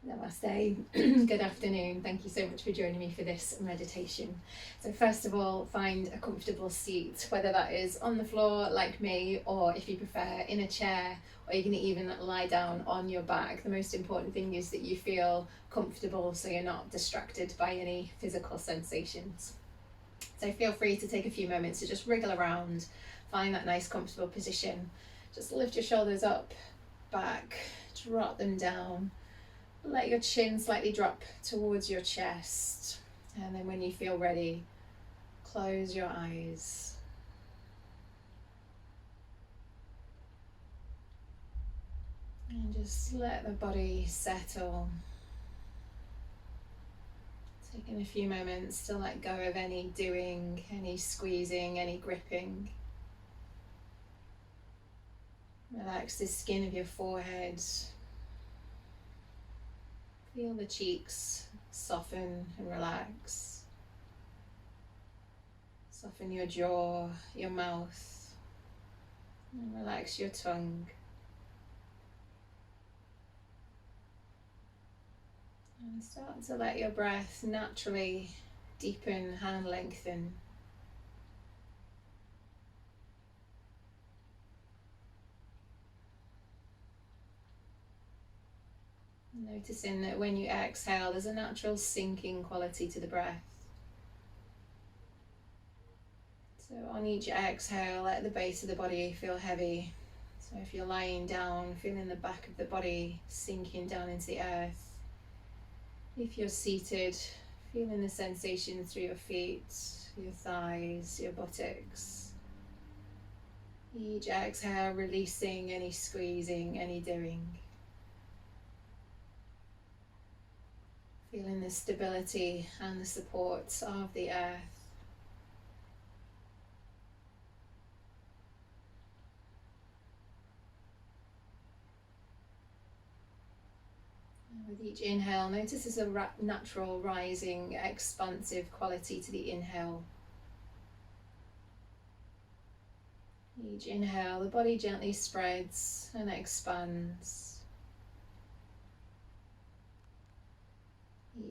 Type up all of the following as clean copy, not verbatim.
Namaste. Good afternoon. Thank you so much for joining me for this meditation. So first of all, find a comfortable seat, whether that is on the floor like me, or if you prefer in a chair, or you can even lie down on your back. The most important thing is that you feel comfortable so you're not distracted by any physical sensations. So feel free to take a few moments to just wriggle around, find that nice comfortable position. Just lift your shoulders up, back, drop them down. Let your chin slightly drop towards your chest, and then when you feel ready, close your eyes. And just let the body settle. Taking a few moments to let go of any doing, any squeezing, any gripping. Relax the skin of your forehead. Feel the cheeks soften and relax. Soften your jaw, your mouth, and relax your tongue. And start to let your breath naturally deepen and lengthen. Noticing that when you exhale, there's a natural sinking quality to the breath. So on each exhale, let the base of the body feel heavy. So if you're lying down, feeling the back of the body sinking down into the earth. If you're seated, feeling the sensation through your feet, your thighs, your buttocks. Each exhale, releasing any squeezing, any doing. Feeling the stability and the support of the earth. And with each inhale, notice there's a natural rising, expansive quality to the inhale. Each inhale, the body gently spreads and expands.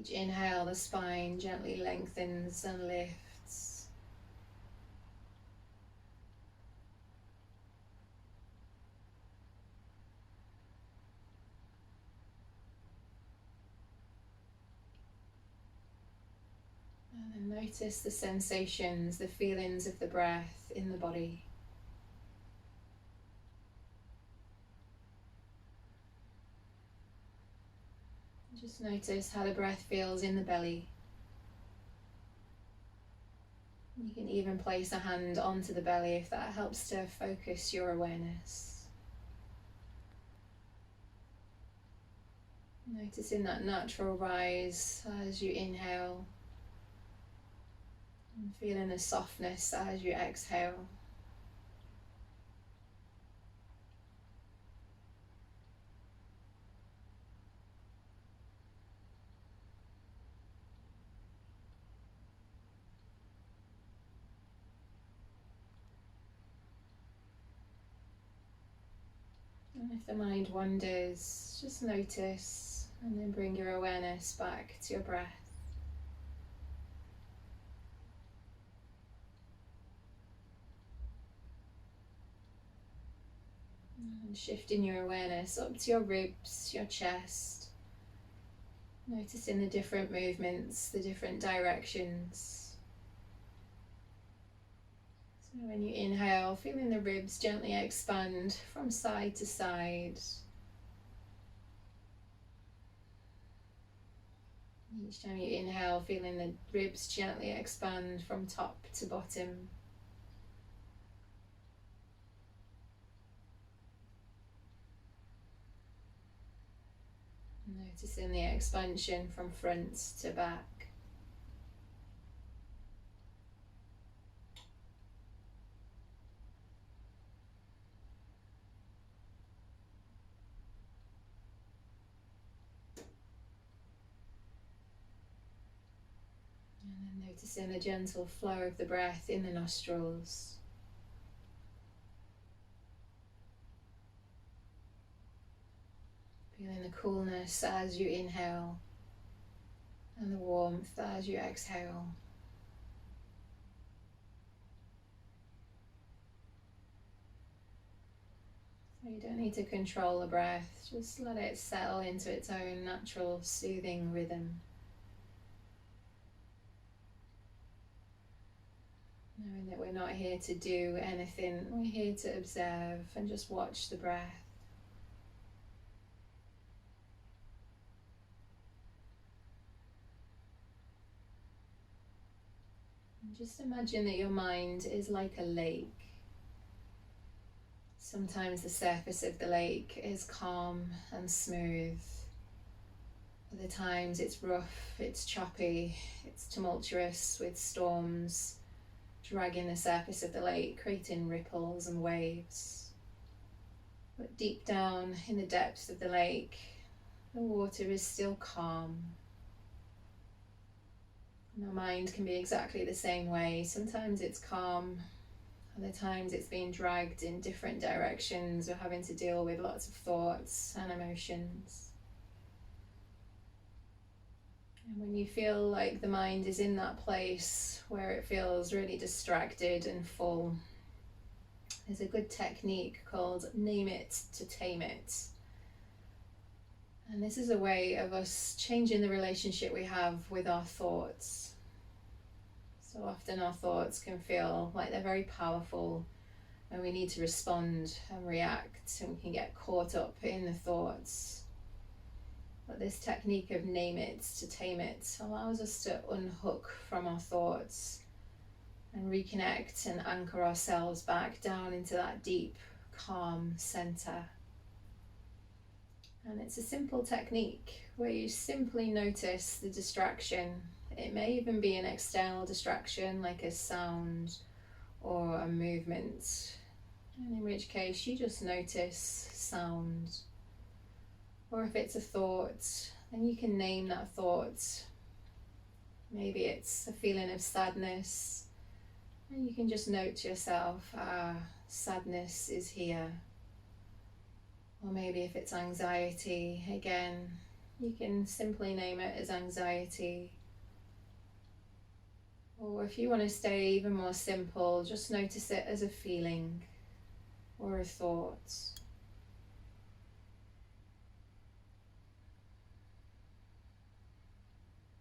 Each inhale, the spine gently lengthens and lifts. And then notice the sensations, the feelings of the breath in the body. Just notice how the breath feels in the belly. You can even place a hand onto the belly if that helps to focus your awareness. Noticing that natural rise as you inhale, and feeling the softness as you exhale. And if the mind wanders, just notice and then bring your awareness back to your breath. And shifting your awareness up to your ribs, your chest. Noticing the different movements, the different directions. So when you inhale, feeling the ribs gently expand from side to side. Each time you inhale, feeling the ribs gently expand from top to bottom. Noticing the expansion from front to back. And then noticing the gentle flow of the breath in the nostrils. Feeling the coolness as you inhale and the warmth as you exhale. So you don't need to control the breath, just let it settle into its own natural soothing rhythm. Knowing that we're not here to do anything, we're here to observe and just watch the breath. And just imagine that your mind is like a lake. Sometimes the surface of the lake is calm and smooth. Other times it's rough, it's choppy, it's tumultuous with storms dragging the surface of the lake, creating ripples and waves. But deep down in the depths of the lake, the water is still calm. And our mind can be exactly the same way. Sometimes it's calm, other times it's being dragged in different directions or having to deal with lots of thoughts and emotions. And when you feel like the mind is in that place where it feels really distracted and full, there's a good technique called name it to tame it. And this is a way of us changing the relationship we have with our thoughts. So often our thoughts can feel like they're very powerful and we need to respond and react, and we can get caught up in the thoughts. But this technique of name it to tame it allows us to unhook from our thoughts and reconnect and anchor ourselves back down into that deep, calm center. And it's a simple technique where you simply notice the distraction. It may even be an external distraction like a sound or a movement, and in which case you just notice sound. Or if it's a thought, then you can name that thought. Maybe it's a feeling of sadness, and you can just note to yourself, sadness is here. Or maybe if it's anxiety, again, you can simply name it as anxiety. Or if you want to stay even more simple, just notice it as a feeling or a thought.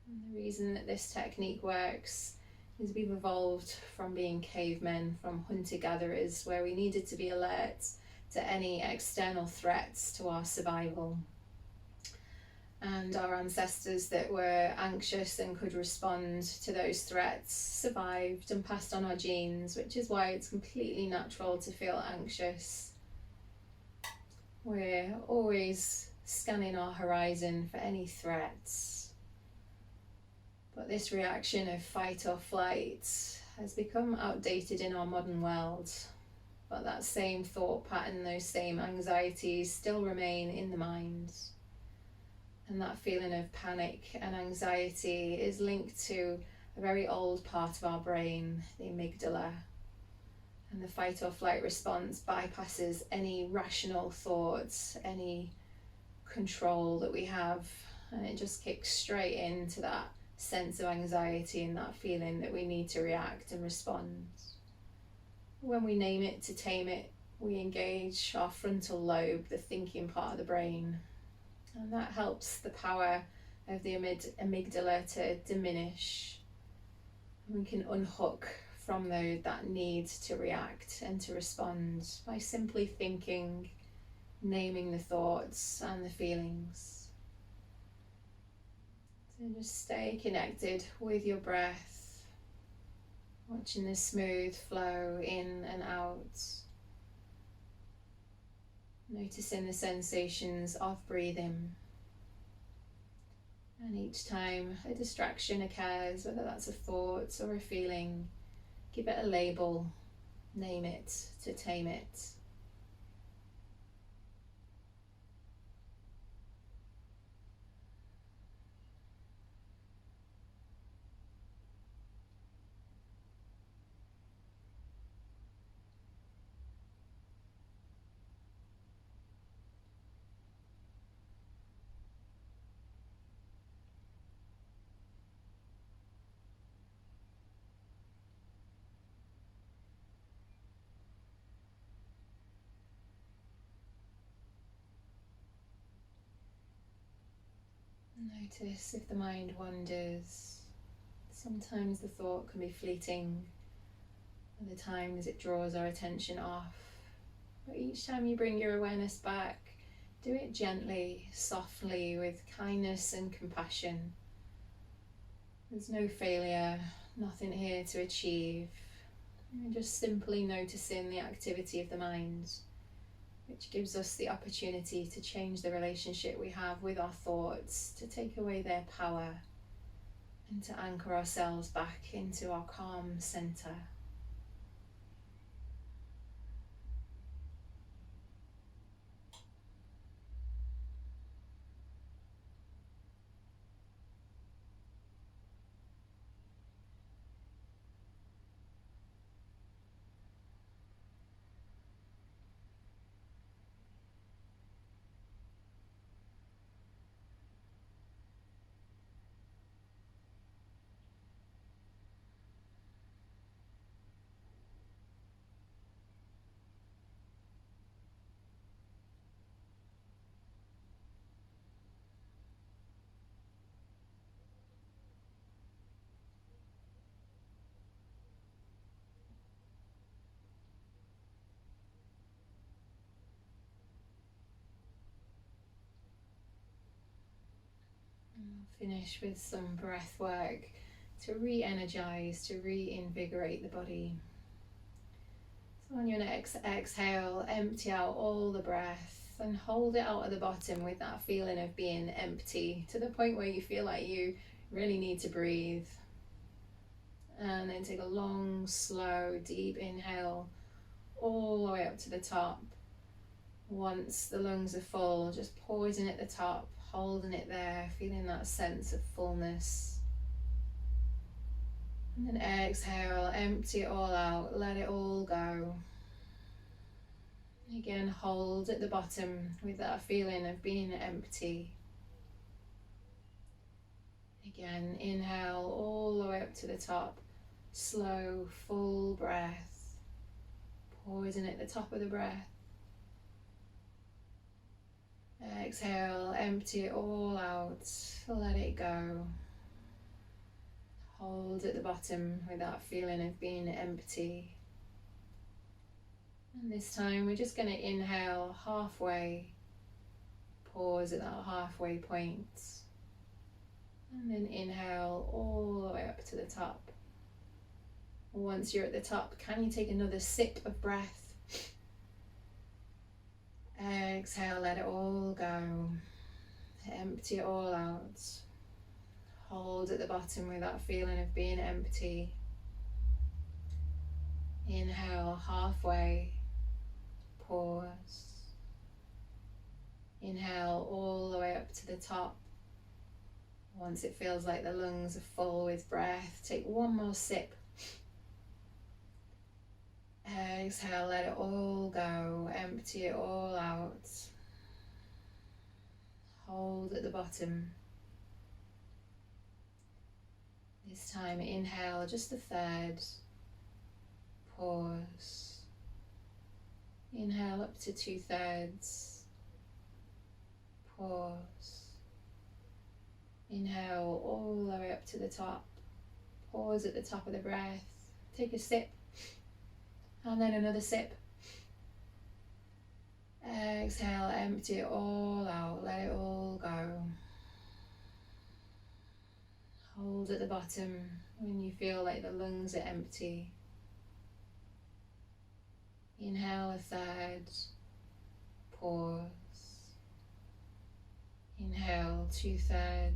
And the reason that this technique works is we've evolved from being cavemen, from hunter-gatherers, where we needed to be alert to any external threats to our survival. And our ancestors that were anxious and could respond to those threats survived and passed on our genes, which is why it's completely natural to feel anxious. We're always scanning our horizon for any threats. But this reaction of fight or flight has become outdated in our modern world. But that same thought pattern, those same anxieties still remain in the mind. And that feeling of panic and anxiety is linked to a very old part of our brain, the amygdala. And the fight or flight response bypasses any rational thoughts, any control that we have, and it just kicks straight into that sense of anxiety and that feeling that we need to react and respond. When we name it to tame it, we engage our frontal lobe, the thinking part of the brain. And that helps the power of the amygdala to diminish. We can unhook from that need to react and to respond by simply thinking, naming the thoughts and the feelings. So just stay connected with your breath, watching the smooth flow in and out. Noticing the sensations of breathing. And each time a distraction occurs, whether that's a thought or a feeling, give it a label, name it to tame it. Notice if the mind wanders. Sometimes the thought can be fleeting, other times it draws our attention off. But each time you bring your awareness back, do it gently, softly, with kindness and compassion. There's no failure, nothing here to achieve. You're just simply noticing the activity of the mind, which gives us the opportunity to change the relationship we have with our thoughts, to take away their power, and to anchor ourselves back into our calm center. Finish with some breath work to re-energize, to reinvigorate the body. So on your next exhale, empty out all the breath and hold it out at the bottom with that feeling of being empty, to the point where you feel like you really need to breathe. And then take a long, slow, deep inhale all the way up to the top. Once the lungs are full, just pausing at the top, holding it there, feeling that sense of fullness. And then exhale, empty it all out, let it all go. Again, hold at the bottom with that feeling of being empty. Again, inhale all the way up to the top, slow, full breath, pausing at the top of the breath. Exhale, empty it all out, let it go. Hold at the bottom with that feeling of being empty. And this time we're just going to inhale halfway, pause at that halfway point, and then inhale all the way up to the top. Once you're at the top, can you take another sip of breath? Exhale, let it all go. Empty it all out. Hold at the bottom with that feeling of being empty. Inhale halfway, pause. Inhale all the way up to the top. Once it feels like the lungs are full with breath, take one more sip. Exhale, let it all go, empty it all out. Hold at the bottom. This time inhale just a third, pause. Inhale up to 2/3, pause. Inhale all the way up to the top, pause at the top of the breath, take a sip. And then another sip. Exhale, empty it all out, let it all go. Hold at the bottom when you feel like the lungs are empty. Inhale a third, pause. Inhale 2/3,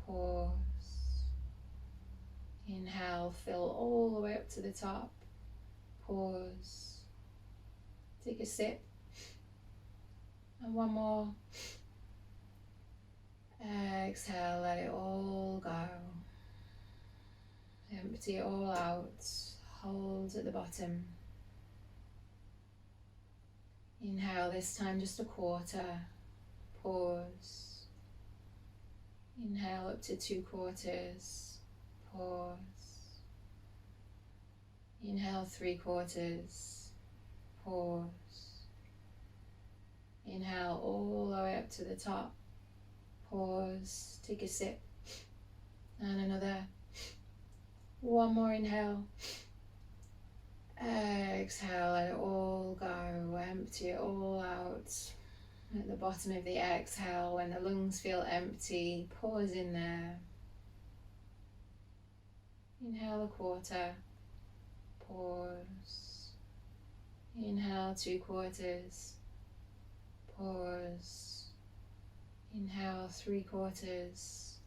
pause. Inhale, fill all the way up to the top. Pause. Take a sip. And one more. Exhale, let it all go. Empty it all out. Hold at the bottom. Inhale this time just a quarter. Pause. Inhale up to 2/4. Pause. Inhale 3/4, pause. Inhale all the way up to the top, Pause, take a sip, and another. One more inhale. Exhale, let it all go, empty it all out. At the bottom of the exhale, when the lungs feel empty, pause in there. Inhale 1/4, pause. Inhale 2/4, pause. Inhale 3/4,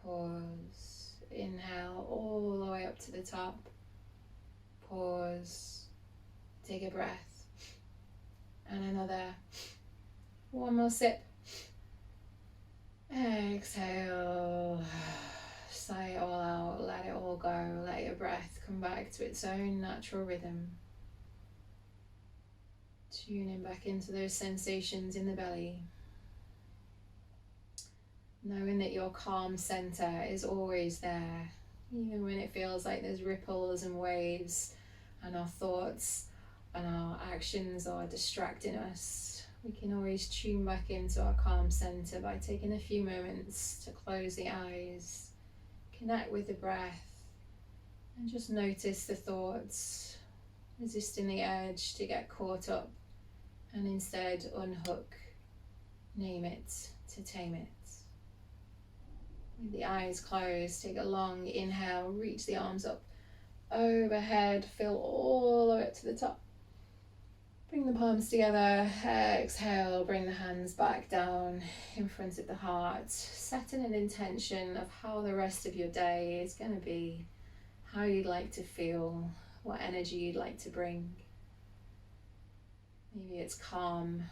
pause. Inhale all the way up to the top, pause. Take a breath, and another. One more sip. Exhale. Sigh it all out, let it all go, let your breath come back to its own natural rhythm. Tuning back into those sensations in the belly. Knowing that your calm center is always there, even when it feels like there's ripples and waves and our thoughts and our actions are distracting us. We can always tune back into our calm center by taking a few moments to close the eyes, connect with the breath, and just notice the thoughts, resisting the urge to get caught up, and instead unhook, name it, to tame it. With the eyes closed, take a long inhale, reach the arms up overhead, fill all the way up to the top. Bring the palms together, exhale, bring the hands back down in front of the heart, setting an intention of how the rest of your day is going to be, how you'd like to feel, what energy you'd like to bring. Maybe it's calm,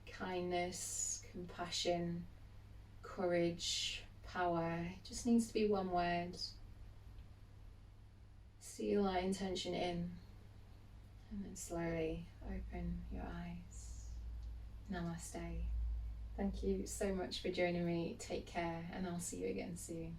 kindness, compassion, courage, power. It just needs to be one word. Seal that intention in, and then slowly open your eyes. Namaste. Thank you so much for joining me. Take care, and I'll see you again soon.